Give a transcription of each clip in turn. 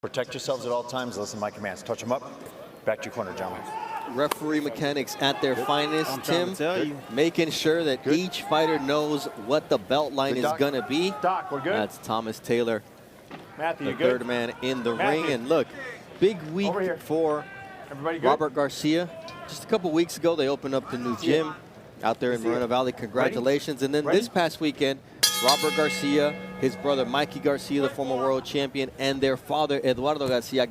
Protect yourselves at all times. Listen to my commands. Touch them up. Back to your corner, gentlemen. Referee mechanics at their finest, Tim. Tell you. Making sure that each fighter knows what the belt line is going to be. Doc, we're good. That's Thomas Taylor, Matthew, the you good? third man in the Matthew. ring. And look, big week for Everybody good? Robert Garcia. Just a couple weeks ago, they opened up the new gym out there in Moreno Valley. Congratulations. And then this past weekend, Robert Garcia, his brother Mikey Garcia, the former world champion, and their father Eduardo Garcia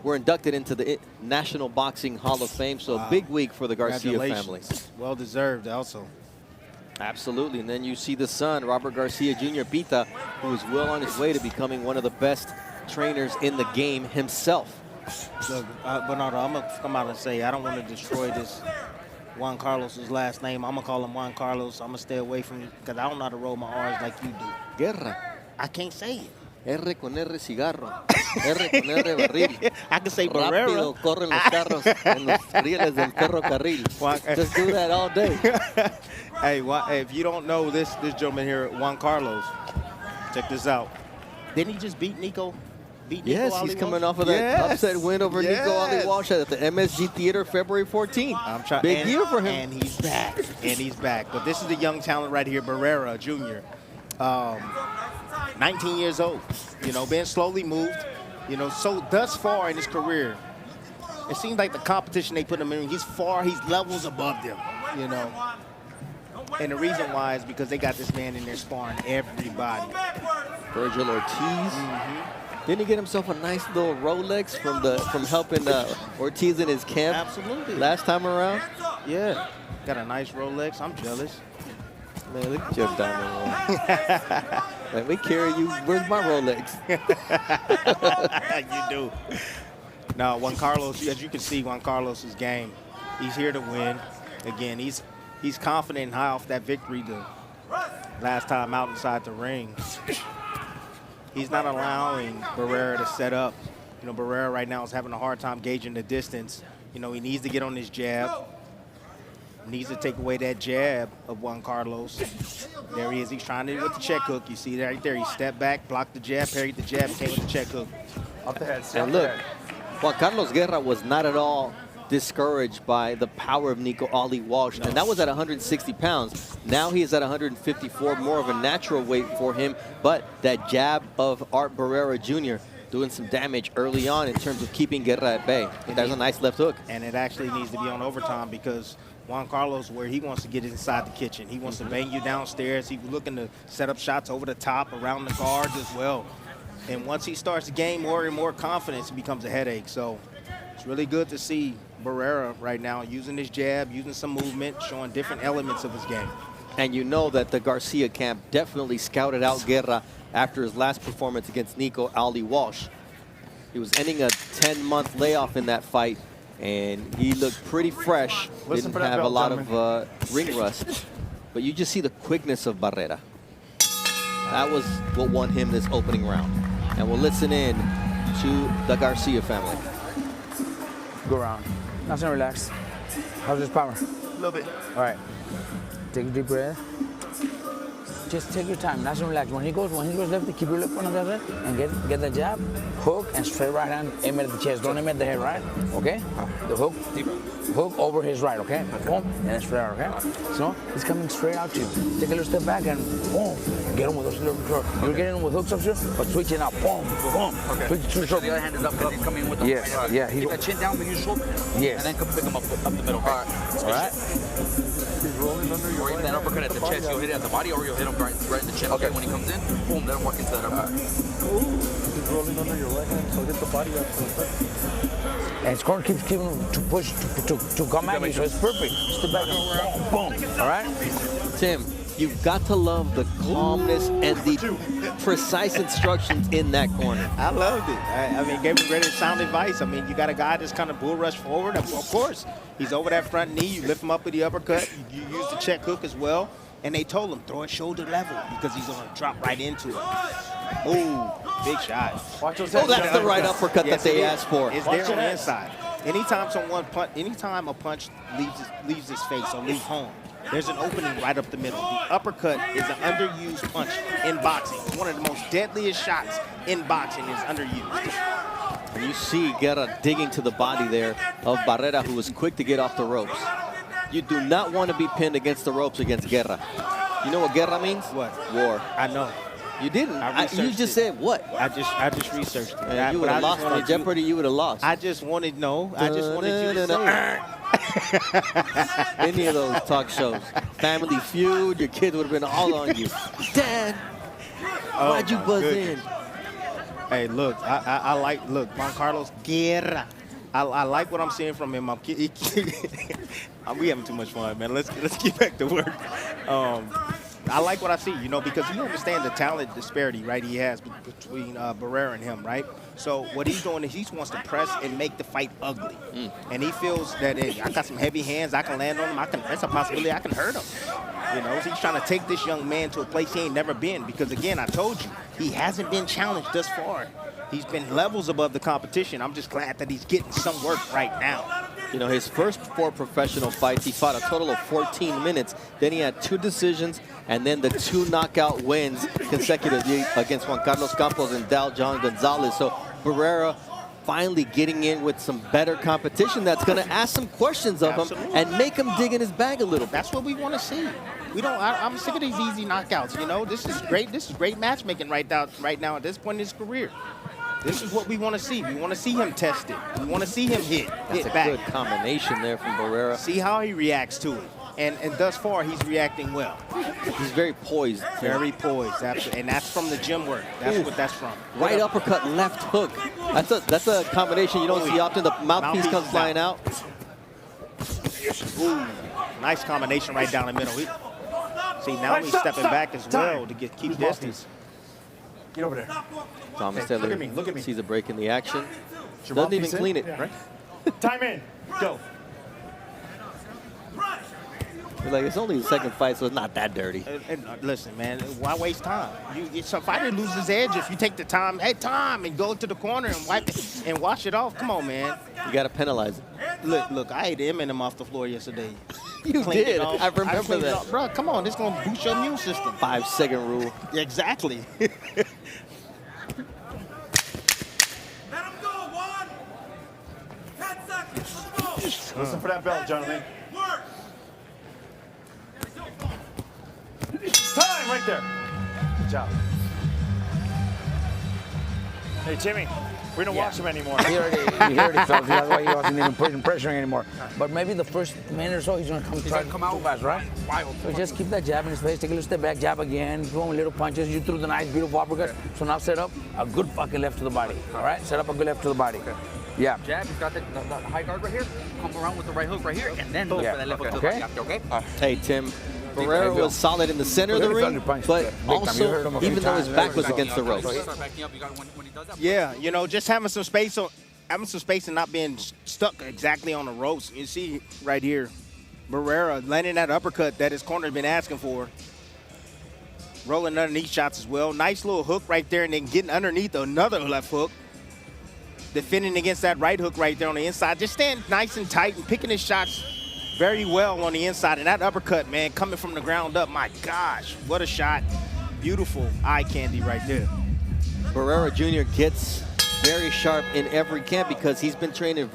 were inducted into the National Boxing Hall of Fame. So a big week for the Garcia family. Well deserved also. Absolutely. And then you see the son, Robert Garcia Jr. Pita, who is well on his way to becoming one of the best trainers in the game himself. Look, Bernardo, I'm going to come out and say I don't want to destroy this Juan Carlos's last name. I'm going to call him Juan Carlos. I'm going to stay away from it because I don't know how to roll my R's like you do. Guerra. I can't say it. R con R cigarro. R con R barril. I can say Barrera. Rápido corren los carros en los rieles del ferrocarril. Just do that all day. Hey, if you don't know this gentleman here, Juan Carlos, check this out. Didn't he just beat Nico? Yes, he's coming off of that upset win over Nico Ali Walsh at the MSG Theater February 14th. Big year for him. And he's back. And he's back. But this is the young talent right here, Barrera Jr. 19 years old, you know, being slowly moved, you know, so thus far in his career, it seems like the competition they put him in, he's levels above them, you know. And the reason why is because they got this man in there sparring everybody. Virgil Ortiz. Didn't he get himself a nice little Rolex from helping Ortiz in his camp? Absolutely. Last time around? Yeah. Got a nice Rolex. I'm jealous. Man, look at your diamond roll. Man, we carry you. Where's my Rolex? You do. Now, Juan Carlos, as you can see, Juan Carlos's game, he's here to win. Again, he's confident and high off that victory the last time out inside the ring. He's not allowing Barrera to set up. You know, Barrera right now is having a hard time gauging the distance. You know, he needs to get on his jab. Needs to take away that jab of Juan Carlos. There he is. He's trying to do with the check hook. You see that right there. He stepped back, blocked the jab, parried the jab, came with the check hook. Up the head. And look, Juan Carlos Guerra was not at all discouraged by the power of Nico Ali Walsh. And that was at 160 pounds. Now he is at 154, more of a natural weight for him. But that jab of Art Barrera Jr. doing some damage early on in terms of keeping Guerra at bay. That's a nice left hook. And it actually needs to be on overtime because Juan Carlos, where he wants to get inside the kitchen. He wants to bang you downstairs. He's looking to set up shots over the top, around the guards as well. And once he starts to gain more and more confidence, it becomes a headache. So it's really good to see Barrera right now using his jab, using some movement, showing different elements of his game. And you know that the Garcia camp definitely scouted out Guerra after his last performance against Nico Ali Walsh. He was ending a 10-month layoff in that fight, and he looked pretty fresh. Didn't have a lot of ring rust. But you just see the quickness of Barrera. That was what won him this opening round. And we'll listen in to the Garcia family. Go around. Nice and relaxed. How's his power? A little bit. All right. Take a deep breath. Just take your time, nice and relaxed. When he goes left, keep your left one on the other and get the jab, hook, and straight right hand, aim at the chest. Don't aim at the head, right? Okay? The hook over his right, okay? Boom, and then straight out, okay? So he's coming straight out to you. Take a little step back and boom, get him with those little short. You're getting him with hooks up here, but switch it out, boom, boom. Okay. Switch short. The other hand is up because he's coming with the Yes, yeah. Keep that chin down, but use shoulder. Yes. And then pick him up the middle. All right. He's rolling under your Or even that uppercut at the chest, you'll hit it at the body, or you'll hit him right in the chin. Okay. When he comes in, boom, let him walk into that uppercut. He's rolling under your right hand, so get the body up. And his corner keeps giving him to push, to come at you, so it's perfect. Step back and boom, boom. All right? Tim, you've got to love the calmness and the precise instructions in that corner. I loved it. I mean, gave him great sound advice. I mean, you got a guy that's kind of bull rush forward. Of course, he's over that front knee. You lift him up with the uppercut. You use the check hook as well. And they told him, throw it shoulder level because he's going to drop right into it. Ooh, big shot. Watch those Oh, that's the right uppercut that they asked for. It's there on the inside. Anytime a punch leaves his face or leaves home, there's an opening right up the middle. The uppercut is an underused punch in boxing. It's one of the most deadliest shots in boxing is underused. And you see Guerra digging to the body there of Barrera, who was quick to get off the ropes. You do not want to be pinned against the ropes against Guerra. You know what Guerra means? What? War. I know. You didn't. You just said what? I just researched it. Man, you would have lost on Jeopardy. You would have lost. I just wanted I just wanted you to say it. Any of those talk shows, Family Feud, your kids would have been all on you. Dad, why'd you buzz in? Hey, look, I like Juan Carlos Guerra. I like what I'm seeing from him. We having too much fun, man. Let's get back to work. I like what I see, you know, because he understands the talent disparity, right, he has between Barrera and him, right? So what he's doing is he wants to press and make the fight ugly. And he feels that, hey, I got some heavy hands, I can land on him, that's a possibility I can hurt him. You know, so he's trying to take this young man to a place he ain't never been because, again, I told you, he hasn't been challenged thus far. He's been levels above the competition. I'm just glad that he's getting some work right now. You know, his first 4 professional fights, he fought a total of 14 minutes. Then he had 2 decisions, and then the 2 knockout wins consecutively against Juan Carlos Campos and John Gonzalez. So Barrera finally getting in with some better competition that's going to ask some questions of him and make him dig in his bag a little bit. That's what we want to see. We don't. I'm sick of these easy knockouts. You know, this is great. This is great matchmaking right now at this point in his career. This is what we want to see. We want to see him test it. We want to see him hit That's a back. good combination there from Barrera. See how he reacts to it. And thus far, he's reacting well. He's very poised. Very poised, absolutely. And that's from the gym work. That's what that's from. Right uppercut, left hook. That's a combination you don't see often. The mouthpiece comes flying out. Ooh, nice combination right down the middle. See, now he's stepping back as well to keep distance. Get over there. Thomas Taylor Look at me. sees a break in the action. Your Doesn't even mouthpiece clean it. Yeah. Right? Time in. Go. Like, it's only the second fight, so it's not that dirty. And listen, man, why waste time? So if I didn't lose his edge, if you take the time, hey, time, and go to the corner and wipe it and wash it off. Come on, man. You got to penalize it. Look, I ate Eminem off the floor yesterday. You did. I remember that. Bro, come on, this is going to boost your immune system. 5-second rule. Exactly. Let him go, Juan! 10 seconds, let's go! Listen for that bell, gentlemen. Work! Time right there. Good job. Hey, Jimmy, we don't watch him anymore. He already felt it. That's why he wasn't even pushing pressuring anymore. But maybe the first minute or so, he's going to come out fast, right? So just keep that jab in his face, take a little step back, jab again, throw him little punches. You threw the nice, beautiful uppercut. So now set up a good fucking left to the body, all right? Set up a good left to the body. Yeah. Jab, he's got the high guard right here. Come around with the right hook right here, and then look for that left hook to the body after, okay? Hey, Tim. Barrera was solid in the center of the ring, but also, even though his back was against the ropes. Yeah, you know, just having some space and not being stuck exactly on the ropes. You see right here, Barrera landing that uppercut that his corner's been asking for. Rolling underneath shots as well. Nice little hook right there, and then getting underneath another left hook. Defending against that right hook right there on the inside. Just staying nice and tight and picking his shots very well on the inside. And that uppercut, man, coming from the ground up, my gosh, what a shot. Beautiful eye candy right there. Barrera Jr. gets very sharp in every camp because he's been training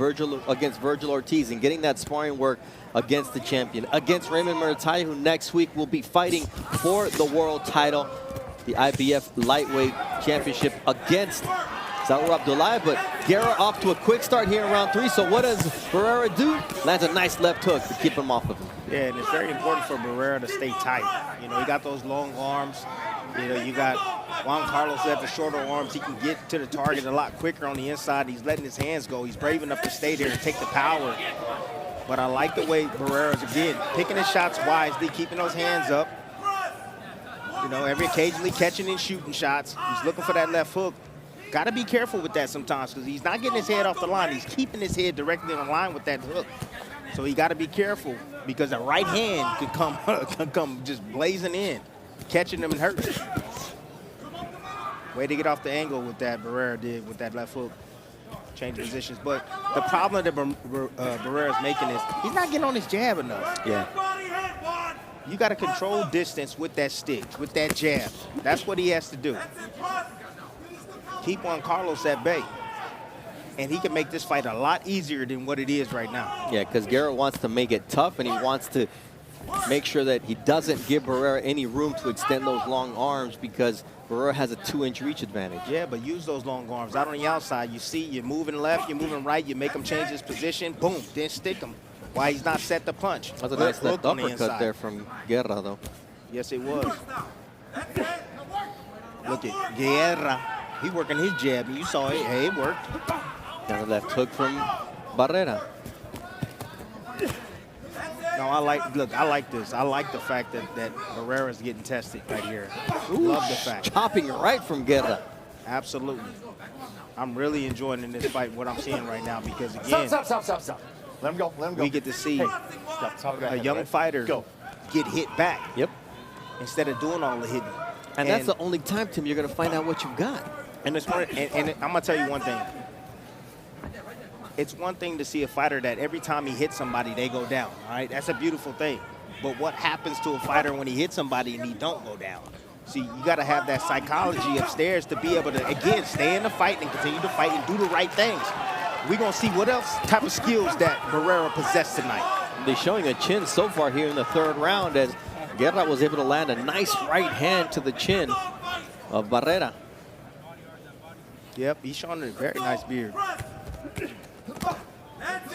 against Virgil Ortiz and getting that sparring work against the champion, against Raymond Murataya, who next week will be fighting for the world title, the IBF lightweight championship against Saur Abdullah. But Guerra off to a quick start here in round 3. So what does Barrera do? Lands a nice left hook to keep him off of him. Yeah, and it's very important for Barrera to stay tight. You know, he got those long arms. You know, you got Juan Carlos that the shorter arms. He can get to the target a lot quicker on the inside. He's letting his hands go. He's brave enough to stay there and take the power. But I like the way Barrera's, again, picking his shots wisely, keeping those hands up. You know, every occasionally catching and shooting shots. He's looking for that left hook. Got to be careful with that sometimes because he's not getting his head off the line. He's keeping his head directly on line with that hook. So he got to be careful because a right hand could come just blazing in, catching him and hurting him. Way to get off the angle with that Barrera did with that left hook. Change positions. But the problem that Barrera's making is he's not getting on his jab enough. Yeah. Body hit, Juan! You got to control distance with that stick, with that jab. That's what he has to do. Keep Juan Carlos at bay. And he can make this fight a lot easier than what it is right now. Yeah, because Guerra wants to make it tough, and he wants to make sure that he doesn't give Barrera any room to extend those long arms, because Barrera has a 2-inch reach advantage. Yeah, but use those long arms. Out on the outside, you see you're moving left, you're moving right, you make him change his position, boom, then stick him. Why he's not set to punch. That was a nice left on the uppercut inside. there from Guerra, though. Yes, it was. Look at Guerra. He working his jab, and you saw it. Hey, it worked. Got a left hook from Barrera. No, I like this. I like the fact that Barrera's getting tested right here. Love the fact. Chopping right from Guerra. Absolutely. I'm really enjoying in this fight what I'm seeing right now, because again, Stop. Let him go. we get to see Stop. a young fighter get hit back Yep. instead of doing all the hitting. And that's the only time, Tim, you're going to find out what you've got. And it's one, and I'm gonna tell you one thing. It's one thing to see a fighter that every time he hits somebody, they go down. All right, that's a beautiful thing. But what happens to a fighter when he hits somebody and he don't go down? See, you got to have that psychology upstairs to be able to, again, stay in the fight and continue to fight and do the right things. We're gonna see what else type of skills that Barrera possessed tonight. They're showing a chin so far here in the third round, as Guerra was able to land a nice right hand to the chin of Barrera. Yep, he's showing a very nice beard.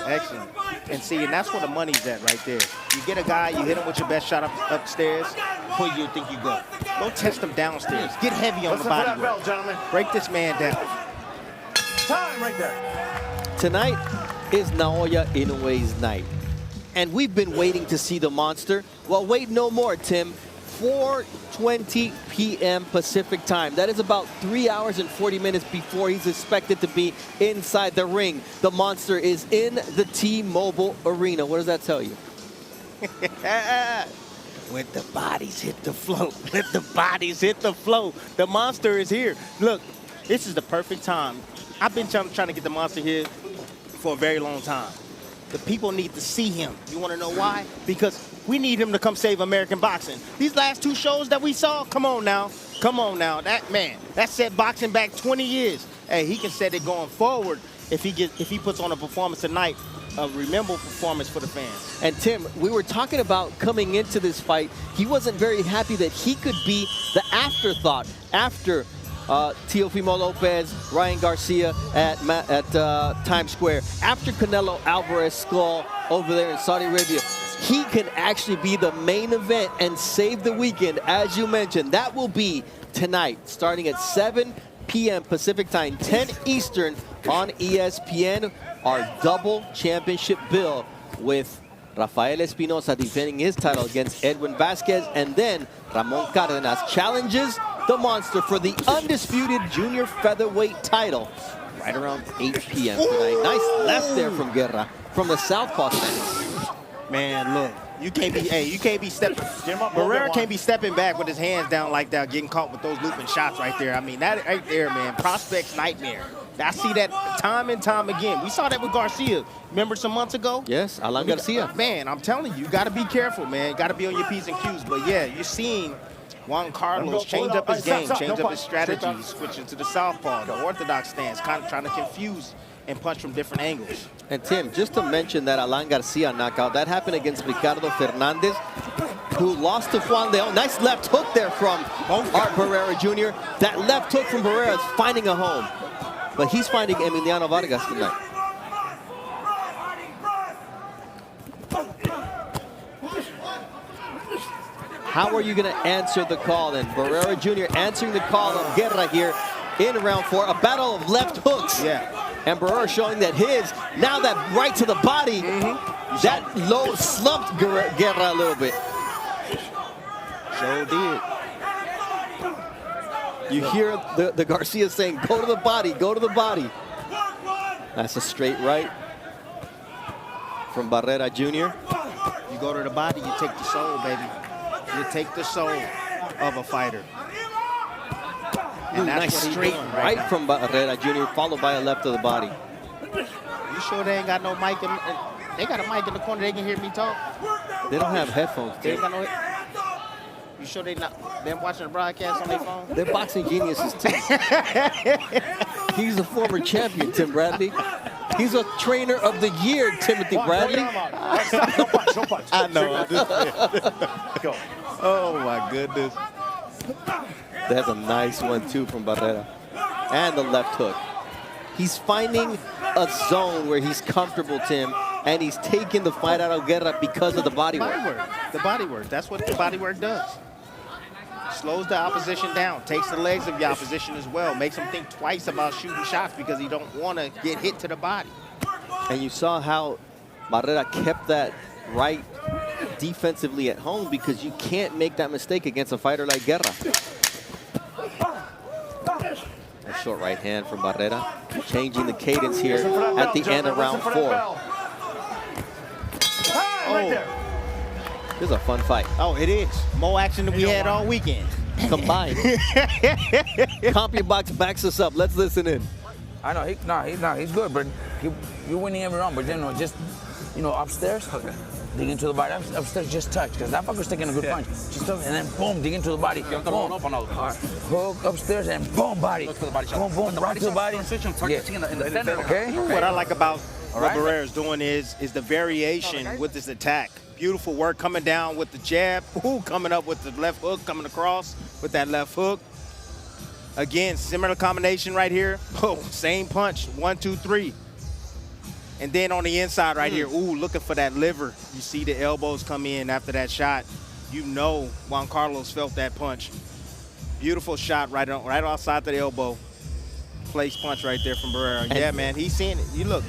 Excellent. And see, and that's where the money's at right there. You get a guy, you hit him with your best shot upstairs, where you think you go. Go test him downstairs. Get heavy on the body. That bell, gentlemen. Break this man down. Time right there. Tonight is Naoya Inoue's night, and we've been waiting to see the monster. Well, wait no more, Tim. 4:20 p.m. Pacific time. That is about 3 hours and 40 minutes before he's expected to be inside the ring. The monster is in the T-Mobile Arena. What does that tell you? When the bodies hit the floor, let the bodies hit the floor. The monster is here. Look, this is the perfect time. I've been trying to get the monster here for a very long time. The people need to see him. You want to know why? Because we need him to come save American boxing. These last two shows that we saw, come on now. Come on now. That set boxing back 20 years. Hey, he can set it going forward if he puts on a performance tonight, a rememberable performance for the fans. And Tim, we were talking about coming into this fight. He wasn't very happy that he could be the afterthought after Teofimo Lopez, Ryan Garcia at Times Square. After Canelo Alvarez skull over there in Saudi Arabia, he can actually be the main event and save the weekend, as you mentioned. That will be tonight, starting at 7 p.m. Pacific time, 10 Eastern on ESPN. Our double championship bill with Rafael Espinosa defending his title against Edwin Vasquez, and then Ramon Cardenas challenges the monster for the undisputed junior featherweight title right around 8 p.m. tonight. Nice left there from Guerra from the southpaw stance. Man, look, you can't be stepping. Barrera can't be stepping back with his hands down like that, getting caught with those looping shots right there. I mean, that right there, man, prospect's nightmare. I see that time and time again. We saw that with Garcia. Remember some months ago? Yes, Alan Garcia. Man, I'm telling you, you got to be careful, man. You got to be on your P's and Q's. But yeah, you're seeing Juan Carlos change up his game, change up his strategy, switching to the southpaw, the orthodox stance, kind of trying to confuse and punch from different angles. And Tim, just to mention that Alan Garcia knockout, that happened against Ricardo Fernandez, who lost to Juan Leon. Nice left hook there from Art Barrera Jr. That left hook from Barrera is finding a home. But he's finding Emiliano Vargas tonight. How are you going to answer the call then? Barrera Jr. answering the call of Guerra here in round 4. A battle of left hooks. Yeah. And Barrera showing that now that right to the body, that low slumped Guerra a little bit. Sure did. You hear the Garcia saying, go to the body, go to the body. That's a straight right from Barrera Jr. You go to the body, you take the soul, baby. You take the soul of a fighter. And that's nice straight right from Barrera Jr., followed by a left to the body. You sure they ain't got no mic? They got a mic in the corner, they can hear me talk? They don't have headphones, They Tim. ain't got no. You sure they not them watching the broadcast on their phone? They're boxing geniuses, too. He's a former champion, Tim Bradley. He's a trainer of the year, Timothy Bradley. No punch, no punch. I know. Go. Oh, my goodness. That's a nice one, too, from Barrera. And the left hook. He's finding a zone where he's comfortable, Tim, and he's taking the fight out of Guerra because of the body work. The body work. That's what the body work does. Slows the opposition down, takes the legs of the opposition as well, makes him think twice about shooting shots because he don't want to get hit to the body. And you saw how Barrera kept that right defensively at home because you can't make that mistake against a fighter like Guerra. A short right hand from Barrera, changing the cadence here at the end of round 4. Right there. This is a fun fight. Oh, it is. More action than we had all weekend. Combined. CompuBox backs us up. Let's listen in. I know, he's good, but you're winning every round. But just, upstairs, dig into the body. Upstairs, just touch, because that fucker's taking a good punch. Just touch, and then boom, dig into the body. Boom. Hook upstairs and boom, body. Look for the body shot. Boom, right to the body. Targeting in the center. Okay. What I like about what Barrera's doing is the variation with his attack. Beautiful work coming down with the jab. Ooh, coming up with the left hook, coming across with that left hook. Again, similar combination right here. Oh, same punch. 1, 2, 3. And then on the inside right here, ooh, looking for that liver. You see the elbows come in after that shot. You know Juan Carlos felt that punch. Beautiful shot right outside the elbow. Place punch right there from Barrera. Yeah, man, he's seeing it. You look.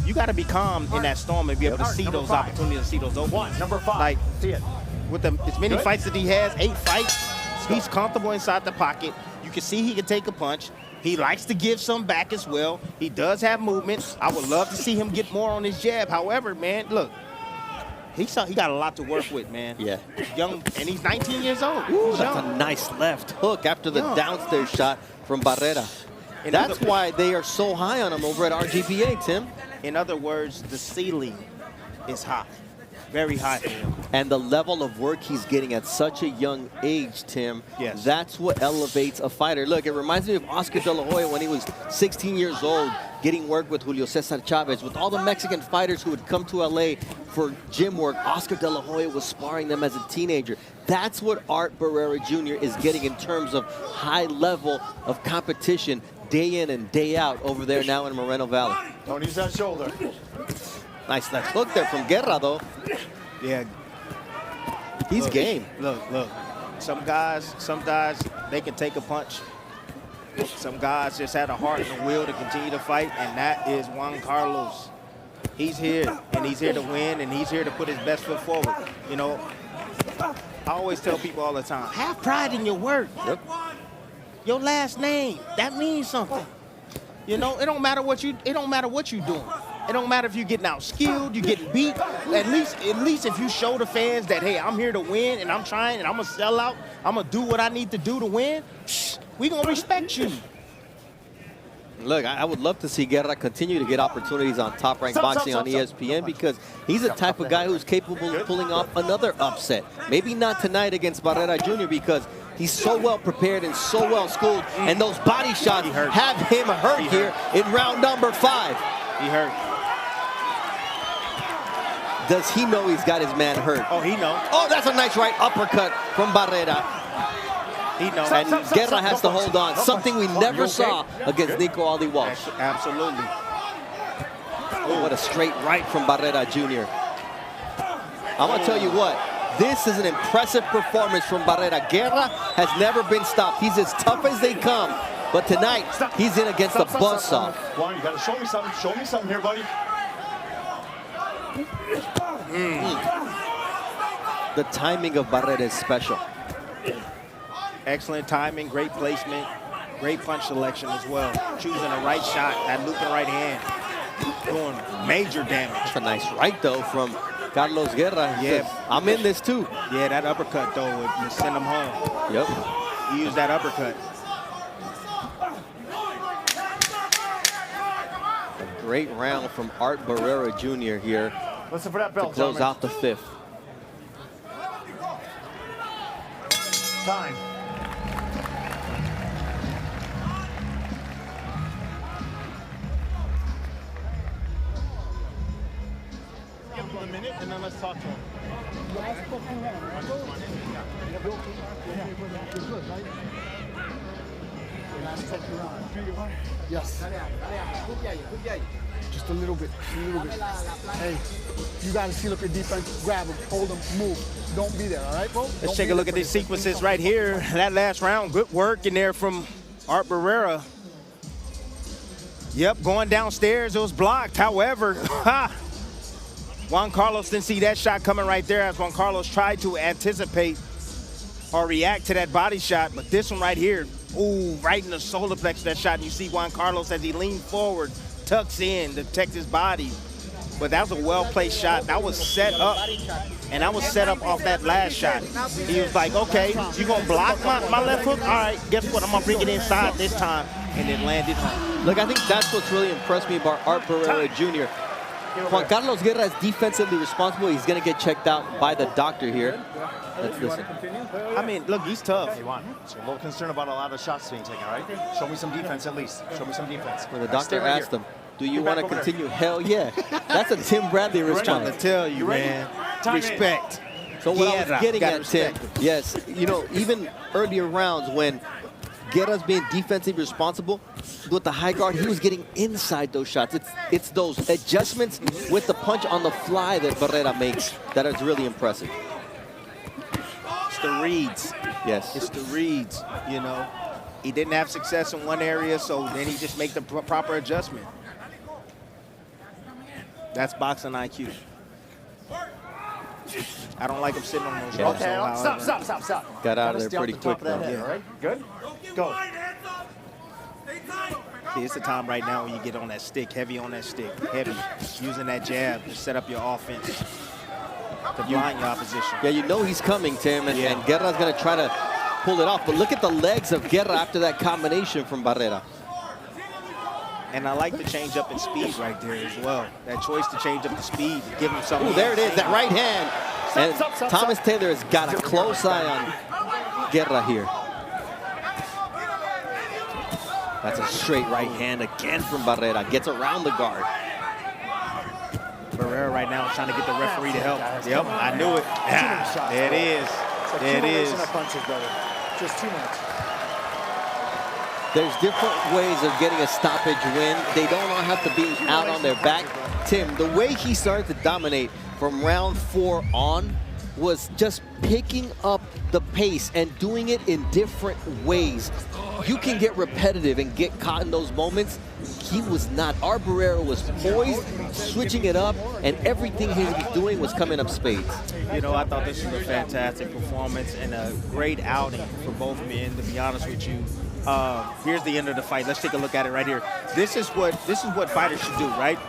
You got to be calm in that storm and be able to see those opportunities and see those openings. Number 5. Like, see it. with as many fights that he has, 8 fights, he's comfortable inside the pocket. You can see he can take a punch. He likes to give some back as well. He does have movement. I would love to see him get more on his jab. However, man, look, he got a lot to work with, man. Yeah. Young, and he's 19 years old. Ooh, He's that's young. a nice left hook after the downstairs shot from Barrera. That's why they are so high on him over at RGPA, Tim. In other words, the ceiling is high, very high for him. And the level of work he's getting at such a young age, Tim, Yes. that's what elevates a fighter. Look, it reminds me of Oscar De La Hoya when he was 16 years old, getting work with Julio Cesar Chavez, with all the Mexican fighters who would come to LA for gym work. Oscar De La Hoya was sparring them as a teenager. That's what Art Barrera Jr. is getting in terms of high level of competition day in and day out over there now in Moreno Valley. Don't use that shoulder. Nice left hook there from Guerra, though. Yeah. He's Look, game. Look. Some guys, they can take a punch. Some guys just had a heart and a will to continue to fight, and that is Juan Carlos. He's here, and he's here to win, and he's here to put his best foot forward. You know, I always tell people all the time, have pride in your work. Yep. Your last name, that means something. You know, it don't matter what you're doing. It don't matter if you're getting out skilled, you're getting beat. At least if you show the fans that, hey, I'm here to win and I'm trying and I'm gonna sell out, I'm gonna do what I need to do to win, we gonna respect you. Look, I would love to see Guerra continue to get opportunities on Top Rank Boxing on ESPN because he's the type of guy who's capable of pulling off another upset. Maybe not tonight against Barrera Jr. because he's so well prepared and so well schooled, and those body shots have him hurt here in round number 5. He hurt. Does he know he's got his man hurt? Oh, he know. Oh, that's a nice right uppercut from Barrera. He knows. And Guerra has to hold on, something we never saw against Nico Ali Walsh. Absolutely. Oh, what a straight right from Barrera Jr. I'm going to tell you what, this is an impressive performance from Barrera. Guerra has never been stopped. He's as tough as they come. But tonight, he's in against the buzzsaw. Juan, you got to show me something. Show me something here, buddy. The timing of Barrera is special. Excellent timing, great placement, great punch selection as well. Choosing the right shot, that looping right hand, doing major damage. That's a nice right, though, from Carlos Guerra. He says, I'm in this, too. Yeah, that uppercut, though, would send him home. Yep. He used that uppercut. A great round from Art Barrera Jr. here Listen for that to bell, close gentlemen. out the 5th. time. Give him a minute, and then let's talk to him. Yes. Just a little bit. Hey, you got to seal up your defense. Grab him, hold him, move. Don't be there, all right, bro? Let's take a look at these sequences right here. That last round, good work in there from Art Barrera. Yep, going downstairs, it was blocked. However, Juan Carlos didn't see that shot coming right there as Juan Carlos tried to anticipate or react to that body shot. But this one right here, ooh, right in the solar plexus, that shot. And you see Juan Carlos as he leaned forward, tucks in to protect his body. But that was a well-placed shot. That was set up, and that was set up off that last shot. He was like, okay, you're going to block my left hook? All right, guess what? I'm going to bring it inside this time, and it landed home. Look, I think that's what's really impressed me about Art Barrera Jr. Juan Carlos Guerra is defensively responsible. He's going to get checked out by the doctor here. Let's listen. I mean, look, he's tough. Hey, Juan, so a little concerned about a lot of shots being taken, all right? Show me some defense at least. Show me some defense. When the doctor asked him, do you want to continue? Hell yeah. That's a Tim Bradley I'm trying response. to tell you, man. Respect. So what I was Guerra, getting gotta at, Tim, respect. yes, you know, even earlier rounds when Guerra's being defensively responsible with the high guard, he was getting inside those shots. It's those adjustments with the punch on the fly that Barrera makes that is really impressive. It's the reads. Yes. It's the reads, you know. He didn't have success in one area, so then he just make the proper adjustment. That's boxing IQ. I don't like him sitting on those shoulders. Okay, stop. Got out of there Gotta stay off pretty the top quick, of that though. head, all right? Good? Keep Go. wide, hands up. Stay tight. See, it's the time right now when you get on that stick, heavy on that stick, heavy, using that jab to set up your offense, to blind your opposition. Yeah, you know he's coming, Tim, and Guerra's going to try to pull it off. But look at the legs of Guerra after that combination from Barrera. And I like the change up in speed right there as well. That choice to change up the speed, give him something. Ooh, there it is, that right hand. And Thomas Taylor has got a close eye on Guerra here. That's a straight right hand again from Barrera. Gets around the guard. Barrera right now is trying to get the referee to help. Yep, I knew it. Ah, there it is. There it is. Punches, brother. Just too much. There's different ways of getting a stoppage win. They don't all have to be out on their back. Tim, the way he started to dominate from round 4 on was just picking up the pace and doing it in different ways. You can get repetitive and get caught in those moments. He was not. Art Barrera was poised, switching it up, and everything he was doing was coming up spades. You know, I thought this was a fantastic performance and a great outing for both men, to be honest with you. Here's the end of the fight. Let's take a look at it right here. This is what fighters should do, right?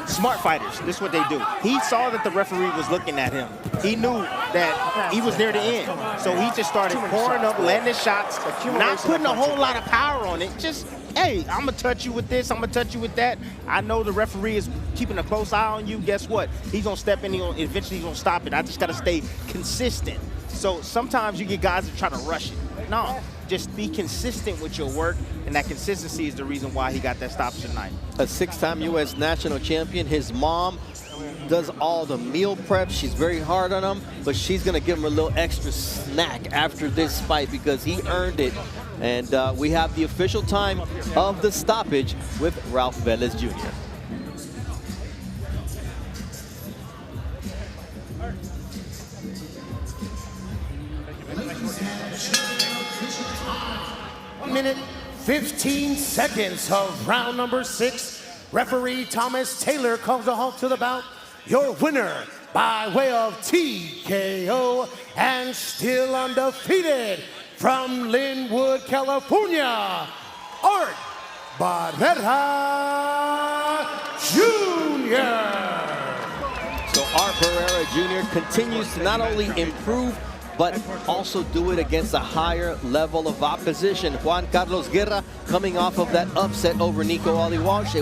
Smart fighters, this is what they do. He saw that the referee was looking at him. He knew that he was near the end. So he just started pouring up, landing shots, not putting a whole lot of power on it. Just, hey, I'm going to touch you with this, I'm going to touch you with that. I know the referee is keeping a close eye on you. Guess what? He's going to step in, eventually he's going to stop it. I just got to stay consistent. So sometimes you get guys that try to rush it. No, just be consistent with your work, and that consistency is the reason why he got that stoppage tonight. A 6-time U.S. national champion. His mom does all the meal prep. She's very hard on him, but she's going to give him a little extra snack after this fight because he earned it. And we have the official time of the stoppage with Ralph Velez Jr. Minute 15 seconds of round number 6. Referee Thomas Taylor calls a halt to the bout. Your winner by way of TKO and still undefeated from Linwood, California, Art Barrera Jr. So Art Barrera Jr. continues to not only improve but also do it against a higher level of opposition. Juan Carlos Guerra coming off of that upset over Nico Ali Walsh.